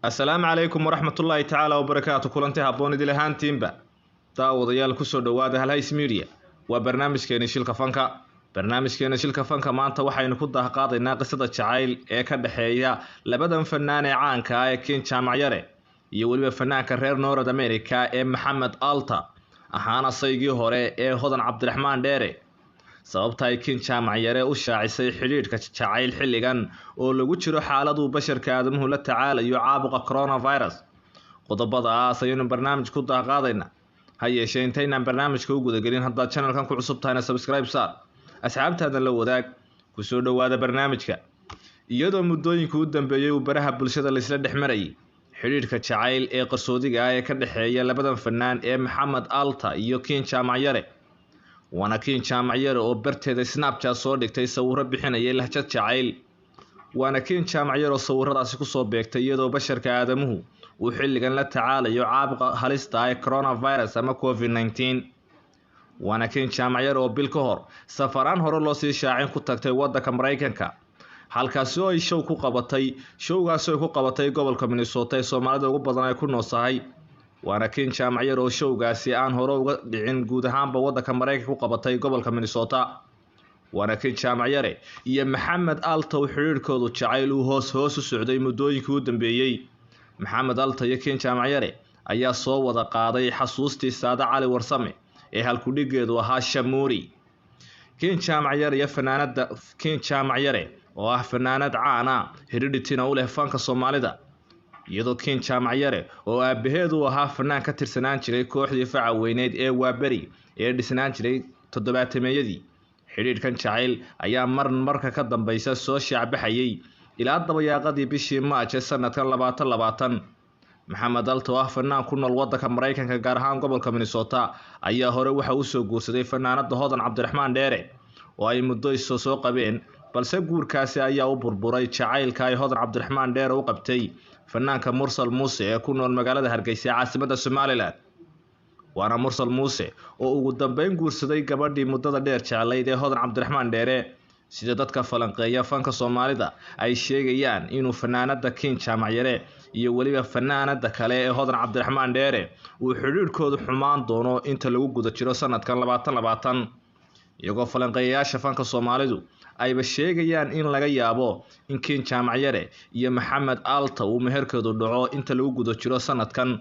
السلام عليكم ورحمة الله تعالى وبركاته. كلنتي هابون دي لهان تيمبا daawadayaal ku soo dhawaada Halhays Media waa barnaamijkeena shilka fanka. barnaamijkeena shilka fanka maanta waxaynu ku daaqaadaynaa qisada jacayl ee ka dhaxeeya labadan fanaan ee caanka ah ee Ken Jaamacyare iyo waliba fanaanka reer North America ee Maxamed Alta ahaana saygii hore ee Hodan Cabdiraxmaan Dheere. sababta ay Ken Jaamacyare u shaacisay xiriirka jacayl xilligan oo lagu jiro xaalad uu basharka aadamuhu la tacaalayo caabuqa coronavirus. qodobadaas ayaynu barnaamij ku daaqaadaynaa. hayeeshee intaynaan barnaamijka u guda gelin haddaad channelkan ku cusub tahayna subscribe saar, asxaabtaada la wadaag, ku soo dhawaada barnaamijka. iyadoo muddooyinka u dambeeyay uu baraha bulshada la isla dhex marayay xiriirka jacayl ee qarsoodiga ah ee ka dhaxeeya labadan fanaan ee Maxamed Alta iyo Ken Jaamacyare. waana Ken Jaamacyare oo barteeda Snapchat soo dhigtay sawirro bixinaya lahjad jacayl. waana Ken Jaamacyare oo sawirradaasi ku soo beegtay iyadoo basharka aadamuhu uu xilligan la tacaalayo caabuqa halista ah ee coronavirus ama COVID-19. waana Ken Jaamacyare oo bil ka hor safaraan hore loo sii shaacin ku tagtay waddanka Mareykanka, halkaas oo ay showgaas ku qabatay gobolka Minnesota ee Soomaalida ugu badan ay ku nooshahay. waana Ken Jaamacyare oo showgaasi aan hore uga dhicin guud ahaanba waddanka Mareykanka ku qabatay gobolka Minnesota. waana Ken Jaamacyare iyo Maxamed Alta oo xiriirkoodu jacayl uu hoos u socday muddooyinkii u dambeeyay. Maxamed Alta iyo Ken Jaamacyare ayaa soo wada qaaday xasuustii Saada Cali Warsame ee halkudhigeedu ahaa Shamuuri. Ken Jaamacyare oo ah fanaanad caan ah heredity-na u leh fanka Soomaalida, iyadoo Ken Jaamacyare oo aabaheedu ahaa fanaan ka tirsanaan jiray kooxdii faca weyneed ee Waaberi ee dhisnaan jiray 70-meeyadii. xiriirkan jacayl ayaa marka ka dambaysa soo shaacbaxayay ilaa dabayaaqadii bishii March sanadkan 2020. Maxamed Alta oo ah fanaan ku nool waddanka Mareykanka gaar ahaan gobolka Minnesota ayaa hore waxa uu soo guursaday fanaanada Hodan Cabdiraxmaan Dheere oo ay muddo soo qabeen, balse guurkaasi ayaa u burburay jacaylka ay Hodan Cabdiraxmaan Dheere u qabtay fanaanka Mursal Muuse ee ku nool magaalada Hargeysa caasimadda Somaliland. waana Mursal Muuse oo ugu dambeyn guursaday gabadhii muddada dheer jeclayd ee Hodan Cabdiraxmaan Dheere. sida dadka falanqeeya fanka Soomaalida ay sheegayaan inuu fanaanada Ken Jaamacyare iyo waliba fanaanada kale ee Hodan Cabdiraxmaan Dheere uu xiriirkoodu xumaan doono inta lagu guda jiro sanadkan 2020. iyagoo falanqeeyaasha fanka Soomaalidu ayba sheegayaan in laga yaabo in Ken Jaamacyare iyo Maxamed Alta uu meherkoodu dhaco inta lagu guda jiro sanadkan.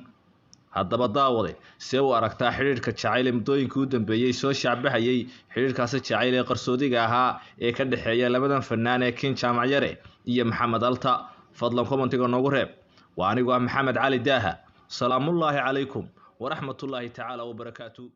haddaba daawade see u aragtaa xiriirka jacayl ee muddooyinkii u dambeeyay soo shaacbaxayay xiriirkaasi jacayl ee qarsoodiga ahaa ee ka dhaxeeya labadan fanaan ee Ken Jaamacyare iyo Maxamed Alta? fadlan commentiga noogu reeb. waa anigu Maxamed Cali Daaha. salaamullaahi calaykum waraxmatullaahi tacaala wabarakaatuh.